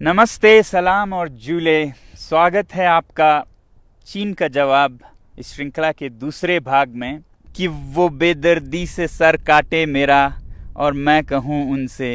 नमस्ते, सलाम और जूले। स्वागत है आपका चीन का जवाब इस श्रृंखला के दूसरे भाग में कि वो बेदर्दी से सर काटे मेरा और मैं कहूँ उनसे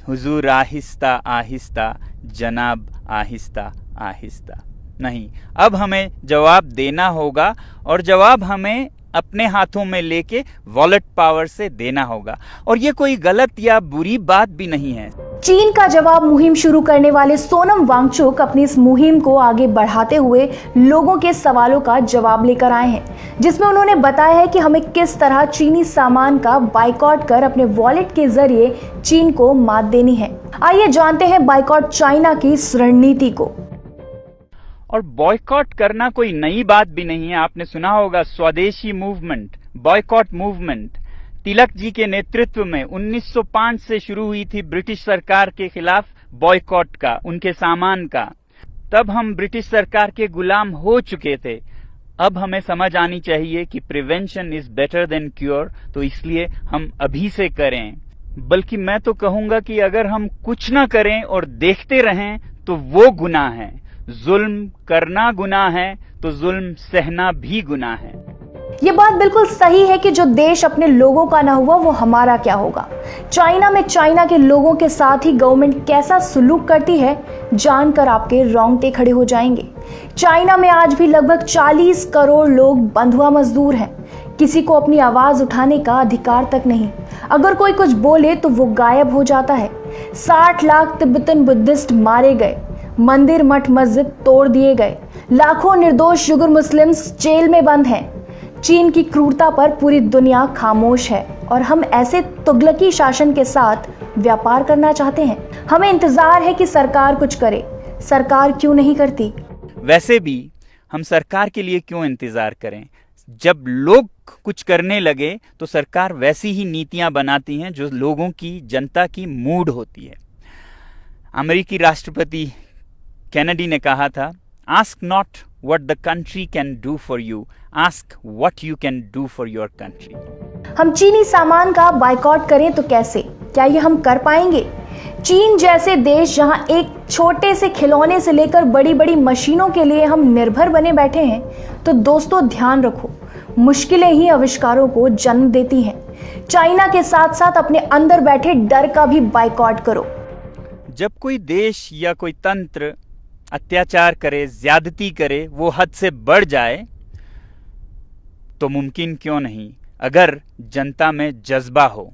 हुजूर आहिस्ता आहिस्ता, जनाब आहिस्ता आहिस्ता। नहीं, अब हमें जवाब देना होगा और जवाब हमें अपने हाथों में लेके वॉलेट पावर से देना होगा। और ये कोई गलत या बुरी बात भी नहीं है। चीन का जवाब मुहिम शुरू करने वाले सोनम वांगचुक अपनी इस मुहिम को आगे बढ़ाते हुए लोगों के सवालों का जवाब लेकर आए हैं, जिसमें उन्होंने बताया है कि हमें किस तरह चीनी सामान का बाइकॉट कर अपने वॉलेट के जरिए चीन को मात देनी है। आइए जानते हैं बाइकॉट चाइना की इस रणनीति को। और बॉयकॉट करना कोई नई बात भी नहीं है। आपने सुना होगा स्वदेशी movement, boycott movement Tilak ji के नेतृत्व में 1905 से शुरू हुई थी ब्रिटिश सरकार के खिलाफ बॉयकॉट का, उनके सामान का। तब हम ब्रिटिश सरकार के गुलाम हो चुके थे। अब हमें समझ आनी चाहिए कि prevention is better than cure, तो इसलिए हम अभी से करें। बल्कि मैं तो कहूंगा कि अगर हम कुछ ना करें और देखते रहें तो वो गुनाह है। जुल्म करना गुनाह है तो जुल्म सहना भी गुनाह है। ये बात बिल्कुल सही है कि जो देश अपने लोगों का ना हुआ वो हमारा क्या होगा। चाइना में चाइना के लोगों के साथ ही गवर्नमेंट कैसा सुलूक करती है जानकर आपके रोंगटे खड़े हो जाएंगे। चाइना में आज भी लगभग 40 करोड़ लोग बंधुआ मजदूर हैं। किसी को अपनी आवाज उठाने का अधिकार तक नहीं। अगर कोई कुछ बोले तो वो गायब हो जाता है। 60 लाख तिब्बतन बुद्धिस्ट मारे गए, मंदिर मठ मस्जिद तोड़ दिए गए, लाखों निर्दोष युगर मुस्लिम्स जेल में बंद हैं। चीन की क्रूरता पर पूरी दुनिया खामोश है और हम ऐसे तुगलकी शासन के साथ व्यापार करना चाहते हैं। हमें इंतजार है कि सरकार कुछ करे। सरकार क्यों नहीं करती? वैसे भी हम सरकार के लिए क्यों इंतजार करें? जब लोग कुछ करने लगे तो सरकार वैसी ही नीतियां बनाती हैं जो लोगों की, जनता की मूड होती है। अमेरिकी राष्ट्रपति कैनेडी ने कहा था, ask not what the country can do for you, ask what you can do for your country। हम चीनी सामान का बाइकॉट करें तो कैसे? क्या ये हम कर पाएंगे? चीन जैसे देश जहां एक छोटे से खिलौने से लेकर बड़ी बड़ी मशीनों के लिए हम निर्भर बने बैठे हैं, तो दोस्तों ध्यान रखो, मुश्किलें ही आविष्कारों को जन्म देती हैं। चाइना के साथ साथ अपने अंदर बैठे डर का भी बाइकॉट करो। जब कोई देश या कोई तंत्र अत्याचार करे, ज्यादती करे, वो हद से बढ़ जाए, तो मुमकिन क्यों नहीं अगर जनता में जज्बा हो।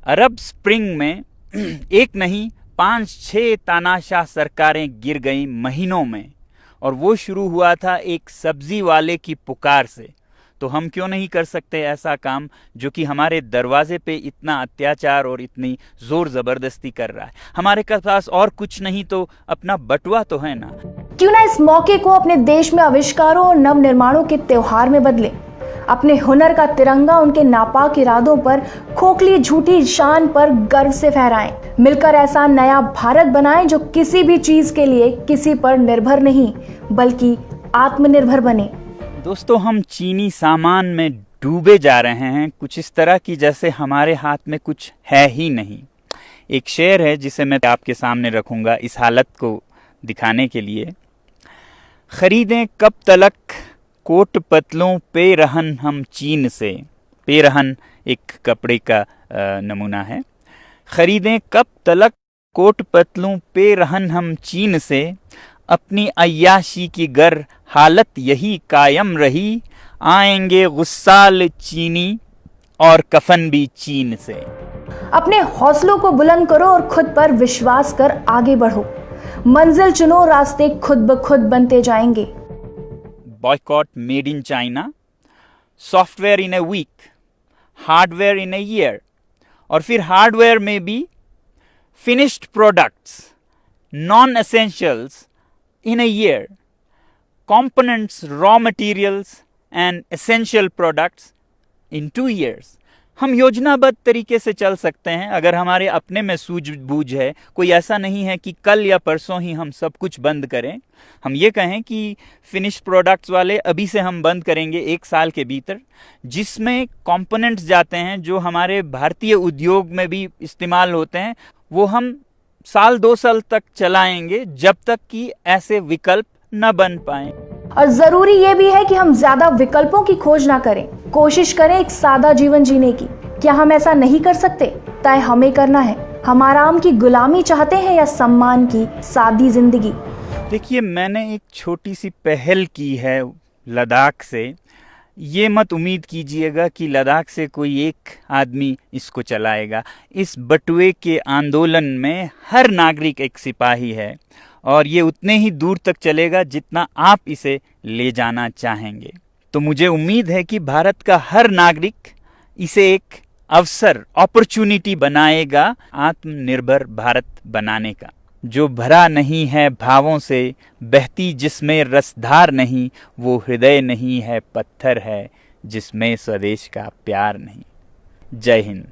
अरब स्प्रिंग में एक नहीं 5-6 तानाशाह सरकारें गिर गईं महीनों में, और वो शुरू हुआ था एक सब्जी वाले की पुकार से। तो हम क्यों नहीं कर सकते ऐसा काम जो कि हमारे दरवाजे पे इतना अत्याचार और इतनी जोर जबरदस्ती कर रहा है। हमारे पास और कुछ नहीं तो अपना बटुआ तो है ना। क्यों ना इस मौके को अपने देश में आविष्कारों और नव निर्माणों के त्योहार में बदले। अपने हुनर का तिरंगा उनके नापाक इरादों पर, खोखली झूठी शान पर गर्व से फहराएं। मिलकर ऐसा नया भारत बनाएं जो किसी भी चीज के लिए किसी पर निर्भर नहीं बल्कि आत्मनिर्भर बने। दोस्तों, हम चीनी सामान में डूबे जा रहे हैं, कुछ इस तरह की जैसे हमारे हाथ में कुछ है ही नहीं। एक शेर है जिसे मैं आपके सामने रखूंगा इस हालत को दिखाने के लिए। खरीदें कब तलक कोट पतलों पे रहन हम चीन से। पेरहन एक कपड़े का नमूना है। खरीदें कब तलक कोट पतलों पे रहन हम चीन से, अपनी अय्याशी की गर हालत यही कायम रही, आएंगे गुस्साल चीनी और कफन भी चीन से। अपने हौसलों को बुलंद करो और खुद पर विश्वास कर आगे बढ़ो। मंजिल चुनो, रास्ते खुद ब खुद बनते जाएंगे। Boycott made in China, software in a week, hardware in a year, और फिर हार्डवेयर में भी finished products, non essentials in a year, components, raw materials and essential products in 2 years। हम योजनाबद्ध तरीके से चल सकते हैं अगर हमारे अपने में सूझबूझ है। कोई ऐसा नहीं है कि कल या परसों ही हम सब कुछ बंद करें। हम ये कहें कि फिनिश प्रोडक्ट्स वाले अभी से हम बंद करेंगे 1 साल के भीतर, जिसमें कंपोनेंट्स जाते हैं जो हमारे भारतीय उद्योग में भी इस्तेमाल होते हैं, वो हम साल 2 साल तक चलाएंगे, जब तक कि ऐसे विकल्प न बन पाए। और जरूरी ये भी है कि हम ज्यादा विकल्पों की खोज ना करें, कोशिश करें एक सादा जीवन जीने की। क्या हम ऐसा नहीं कर सकते? तय हमें करना है। हम आराम की गुलामी चाहते हैं या सम्मान की सादी जिंदगी? देखिए, मैंने एक छोटी सी पहल की है लद्दाख से। ये मत उम्मीद कीजिएगा कि लद्दाख से कोई एक आदमी इसको चलाएगा। इस बटुए के आंदोलन में हर नागरिक एक सिपाही है, और ये उतने ही दूर तक चलेगा जितना आप इसे ले जाना चाहेंगे। तो मुझे उम्मीद है कि भारत का हर नागरिक इसे एक अवसर, अपॉर्चुनिटी बनाएगा आत्मनिर्भर भारत बनाने का, जो भरा नहीं है भावों से, बहती जिसमें रसधार नहीं, वो हृदय नहीं है, पत्थर है जिसमें स्वदेश का प्यार नहीं। जय हिंद।